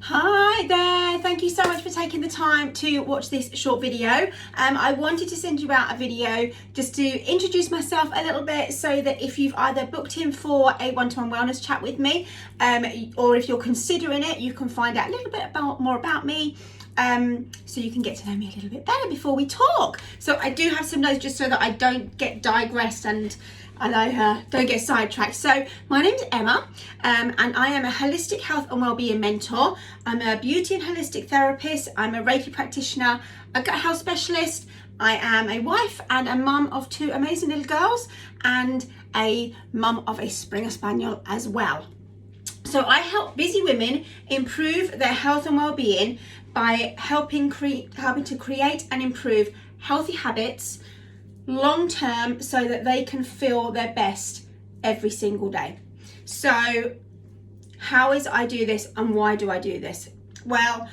Hi there, thank you so much for taking the time to watch this short video. I wanted to send you out a video just to introduce myself a little bit so that if you've either booked in for a one-to-one wellness chat with me or if you're considering it, you can find out a little bit more about me. So you can get to know me a little bit better before we talk. So I do have some notes just so that I don't get digressed and don't get sidetracked. So my name's Emma and I am a holistic health and wellbeing mentor. I'm a beauty and holistic therapist. I'm a Reiki practitioner, a gut health specialist. I am a wife and a mum of two amazing little girls and a mum of a Springer Spaniel as well. So I help busy women improve their health and well-being by helping to create and improve healthy habits long term so that they can feel their best every single day. So how is I do this and why do I do this? Well,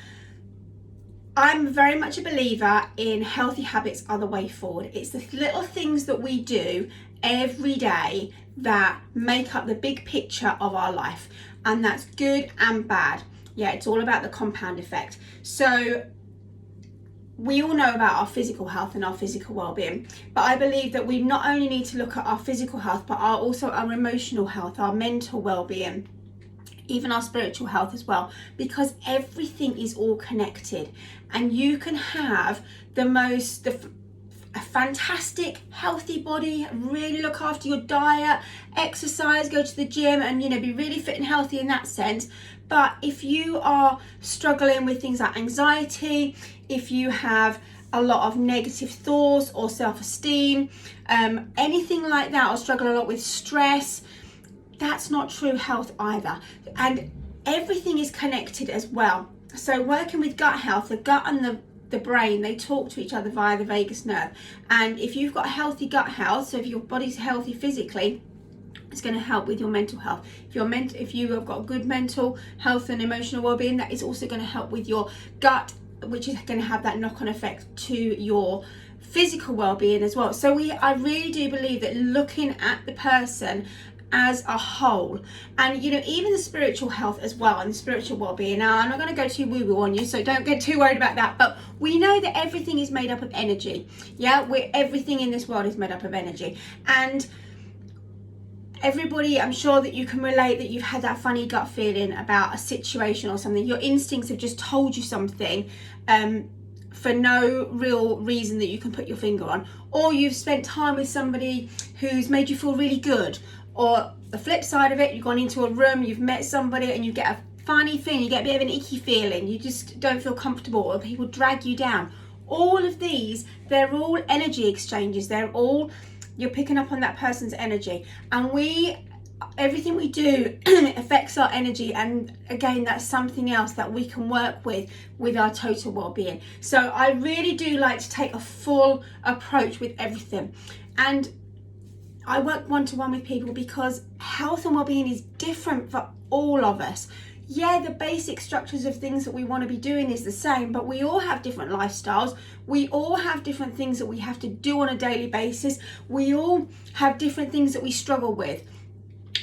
I'm very much a believer in healthy habits are the way forward. It's the little things that we do every day that make up the big picture of our life, and that's good and bad. Yeah, it's all about the compound effect. So we all know about our physical health and our physical well-being, but I believe that we not only need to look at our physical health, but also our emotional health, our mental well-being, even our spiritual health as well, because everything is all connected. And you can have a fantastic healthy body, really look after your diet, exercise, go to the gym, and be really fit and healthy in that sense. But if you are struggling with things like anxiety, if you have a lot of negative thoughts or self-esteem, anything like that, or struggle a lot with stress, that's not true health either. And everything is connected as well. So working with gut health, the gut and the brain, they talk to each other via the vagus nerve. And if you've got healthy gut health, so if your body's healthy physically, it's going to help with your mental health. If you have got good mental health and emotional well-being, that is also going to help with your gut, which is going to have that knock-on effect to your physical well-being as well. So I really do believe that looking at the person as a whole, and even the spiritual health as well, and the spiritual well-being. Now, I'm not going to go too woo-woo on you, so don't get too worried about that, but we know that everything is made up of energy. Everything in this world is made up of energy, and everybody, I'm sure that you can relate, that you've had that funny gut feeling about a situation or something. Your instincts have just told you something for no real reason that you can put your finger on, or you've spent time with somebody who's made you feel really good. Or the flip side of it, you've gone into a room, you've met somebody and you get a funny feeling, you get a bit of an icky feeling, you just don't feel comfortable, or people drag you down. All of these, they're all energy exchanges. You're picking up on that person's energy. And everything we do affects our energy. And again, that's something else that we can work with our total well-being. So I really do like to take a full approach with everything. And I work one-to-one with people because health and well-being is different for all of us. Yeah, the basic structures of things that we want to be doing is the same, but we all have different lifestyles. We all have different things that we have to do on a daily basis. We all have different things that we struggle with.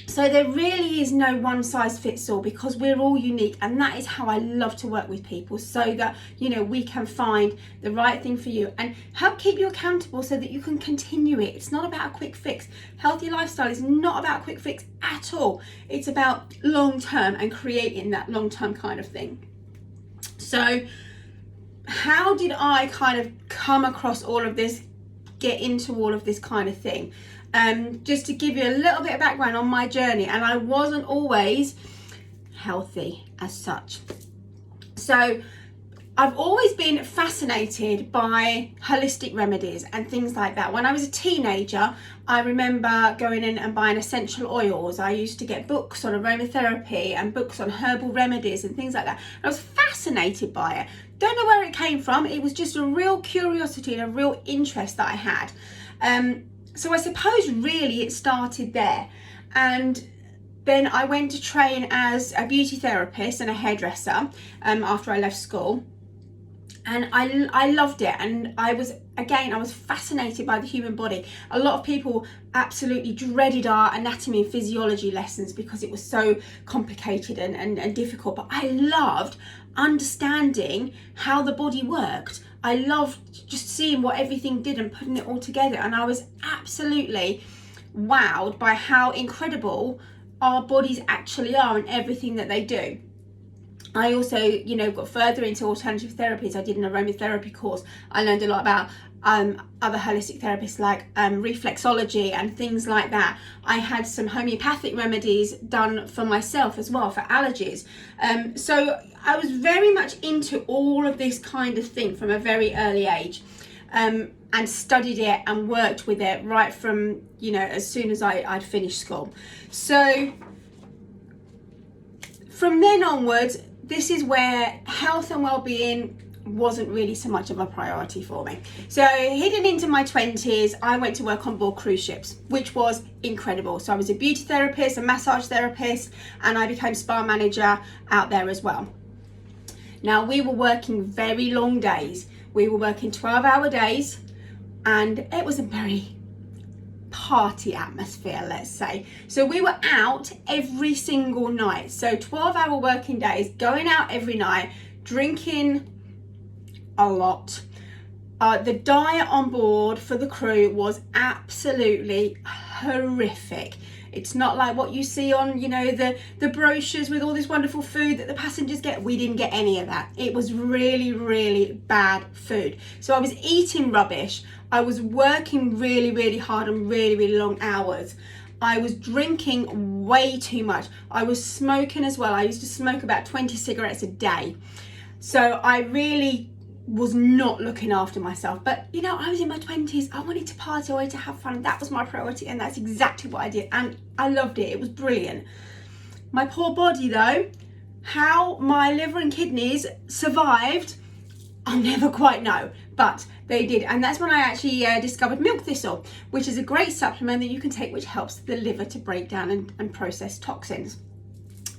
So there really is no one size fits all, because we're all unique, and that is how I love to work with people, so that we can find the right thing for you and help keep you accountable so that you can continue it. It's not about a quick fix. Healthy lifestyle is not about a quick fix at all. It's about long term and creating that long term kind of thing. So how did I kind of come across all of this, get into all of this kind of thing? Just to give you a little bit of background on my journey, and I wasn't always healthy as such. So I've always been fascinated by holistic remedies and things like that. When I was a teenager, I remember going in and buying essential oils. I used to get books on aromatherapy and books on herbal remedies and things like that. I was fascinated by it. Don't know where it came from. It was just a real curiosity and a real interest that I had. So I suppose really it started there. And then I went to train as a beauty therapist and a hairdresser after I left school. And I loved it, and I was fascinated by the human body. A lot of people absolutely dreaded our anatomy and physiology lessons because it was so complicated and difficult, but I loved understanding how the body worked. I loved just seeing what everything did and putting it all together, and I was absolutely wowed by how incredible our bodies actually are and everything that they do. I also, got further into alternative therapies. I did an aromatherapy course. I learned a lot about other holistic therapists like reflexology and things like that. I had some homeopathic remedies done for myself as well for allergies. So I was very much into all of this kind of thing from a very early age, and studied it and worked with it right from, as soon as I'd finished school. So from then onwards, this is where health and well-being wasn't really so much of a priority for me. So heading into my 20s, I went to work on board cruise ships, which was incredible. So I was a beauty therapist, a massage therapist, and I became spa manager out there as well. Now, we were working very long days. We were working 12-hour days, and it was a very party atmosphere, let's say. So we were out every single night. So 12-hour working days, going out every night, drinking a lot. The diet on board for the crew was absolutely horrific. It's not like what you see on, the brochures with all this wonderful food that the passengers get. We didn't get any of that. It was really, really bad food. So I was eating rubbish. I was working really, really hard and really, really long hours. I was drinking way too much. I was smoking as well. I used to smoke about 20 cigarettes a day. So I really was not looking after myself. But I was in my 20s. I wanted to party, I wanted to have fun. That was my priority, and that's exactly what I did, and I loved it. It was brilliant. My poor body though, how my liver and kidneys survived, I'll never quite know, but they did. And that's when I actually discovered milk thistle, which is a great supplement that you can take, which helps the liver to break down and process toxins.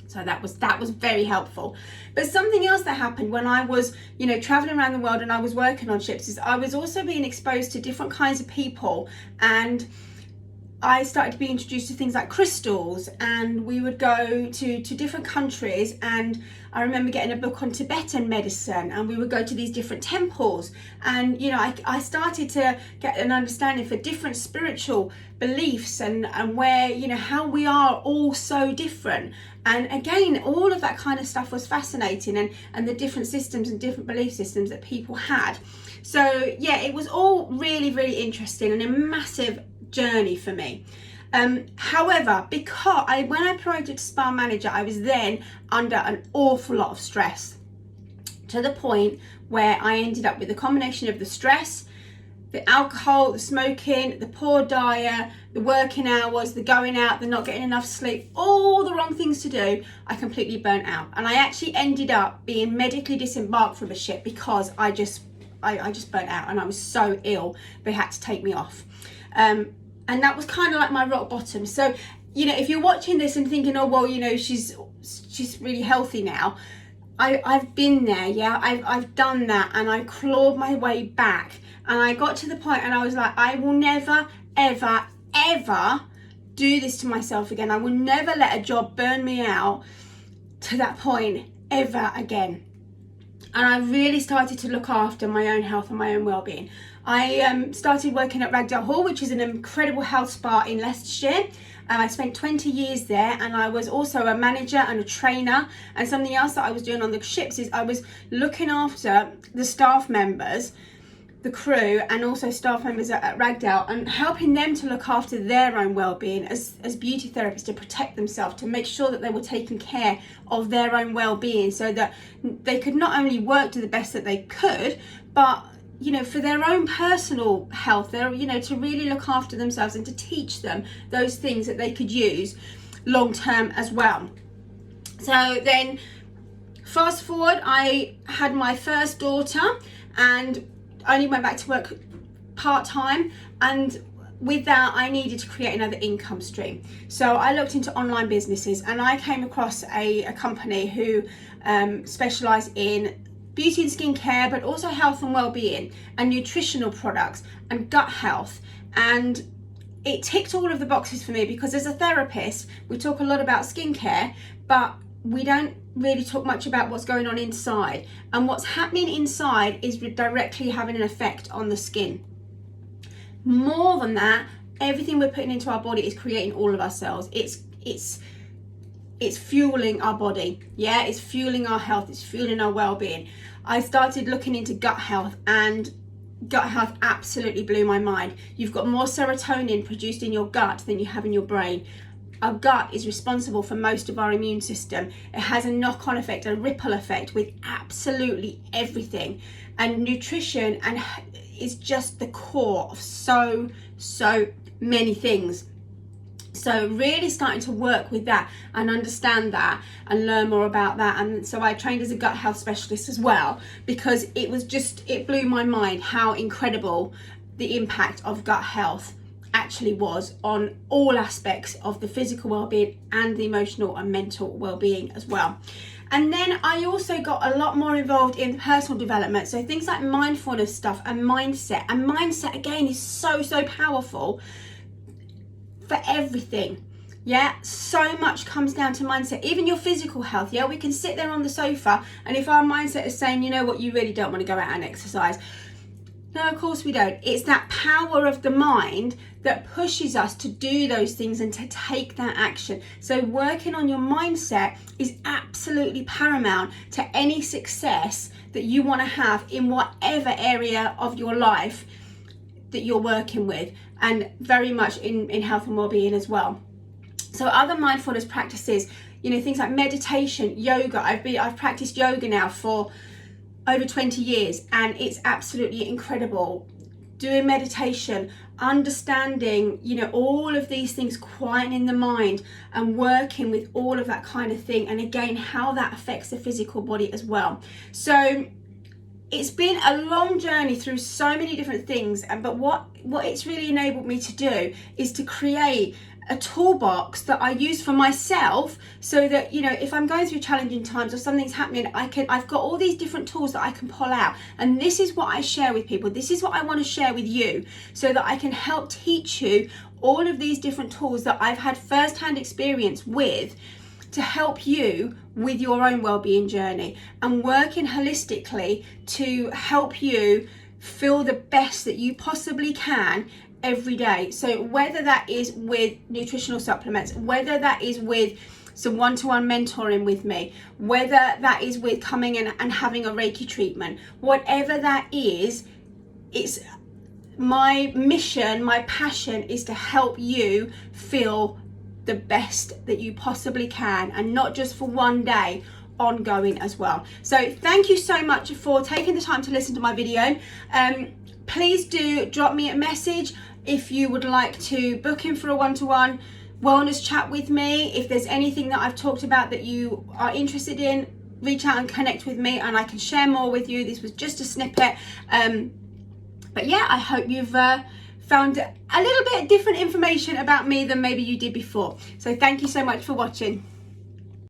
So that was very helpful. But something else that happened when I was, traveling around the world and I was working on ships is I was also being exposed to different kinds of people, and I started to be introduced to things like crystals, and we would go to different countries, and I remember getting a book on Tibetan medicine, and we would go to these different temples, and I started to get an understanding for different spiritual beliefs and where, how we are all so different. And again, all of that kind of stuff was fascinating, and the different systems and different belief systems that people had. So yeah, it was all really, really interesting and a massive journey for me. However, because when I promoted to spa manager, I was then under an awful lot of stress, to the point where I ended up with a combination of the stress, the alcohol, the smoking, the poor diet, the working hours, the going out, the not getting enough sleep, all the wrong things to do. I completely burnt out, and I actually ended up being medically disembarked from a ship because I just burnt out, and I was so ill they had to take me off. And that was kind of like my rock bottom. So, if you're watching this and thinking, oh, well, she's really healthy now. I've been there, yeah. I've done that, and I clawed my way back. And I got to the point and I was like, I will never, ever, ever do this to myself again. I will never let a job burn me out to that point ever again. And I really started to look after my own health and my own well-being. I started working at Ragdale Hall, which is an incredible health spa in Leicestershire. I spent 20 years there, and I was also a manager and a trainer. And something else that I was doing on the ships is I was looking after the staff members, the crew, and also staff members at Ragdale, and helping them to look after their own well-being as beauty therapists, to protect themselves, to make sure that they were taking care of their own well-being, so that they could not only work to the best that they could, but for their own personal health, to really look after themselves and to teach them those things that they could use long term as well. So then fast forward, I had my first daughter and only went back to work part-time, and with that I needed to create another income stream. So I looked into online businesses, and I came across a company who specialised in beauty and skincare, but also health and well-being and nutritional products and gut health. And it ticked all of the boxes for me, because as a therapist, we talk a lot about skincare, but we don't really talk much about what's going on inside. And what's happening inside is directly having an effect on the skin. More than that, everything we're putting into our body is creating all of our cells. It's fueling our body. Yeah, it's fueling our health, it's fueling our well-being. I started looking into gut health, and gut health absolutely blew my mind. You've got more serotonin produced in your gut than you have in your brain. Our gut is responsible for most of our immune system. It has a knock-on effect, a ripple effect with absolutely everything. And nutrition is just the core of so many things. So really starting to work with that and understand that and learn more about that. And so I trained as a gut health specialist as well, because it blew my mind how incredible the impact of gut health actually was on all aspects of the physical well-being and the emotional and mental well-being as well. And then I also got a lot more involved in personal development. So things like mindfulness stuff and mindset. And mindset, again, is so powerful for everything. Yeah, so much comes down to mindset. Even your physical health. Yeah, we can sit there on the sofa, and if our mindset is saying, you know what, you really don't want to go out and exercise. No, of course we don't. It's that power of the mind that pushes us to do those things and to take that action. So working on your mindset is absolutely paramount to any success that you want to have in whatever area of your life that you're working with, and very much in health and well-being as well. So other mindfulness practices, you know, things like meditation, yoga. I've practiced yoga now for over 20 years, and it's absolutely incredible. Doing meditation, understanding, you know, all of these things, quieting the mind and working with all of that kind of thing, and again how that affects the physical body as well. So it's been a long journey through so many different things, but what it's really enabled me to do is to create a toolbox that I use for myself, so that, you know, if I'm going through challenging times or something's happening, I've got all these different tools that I can pull out. And this is what I share with people. This is what I want to share with you, so that I can help teach you all of these different tools that I've had first-hand experience with, to help you with your own well-being journey, and working holistically to help you feel the best that you possibly can every day. So whether that is with nutritional supplements, whether that is with some one-to-one mentoring with me, whether that is with coming in and having a Reiki treatment, whatever that is, it's my mission, my passion is to help you feel the best that you possibly can, and not just for one day, ongoing as well. So thank you so much for taking the time to listen to my video. Please do drop me a message if you would like to book in for a one-to-one wellness chat with me. If there's anything that I've talked about that you are interested in, reach out and connect with me, and I can share more with you. This was just a snippet, but yeah, I hope you've found a little bit different information about me than maybe you did before. So thank you so much for watching.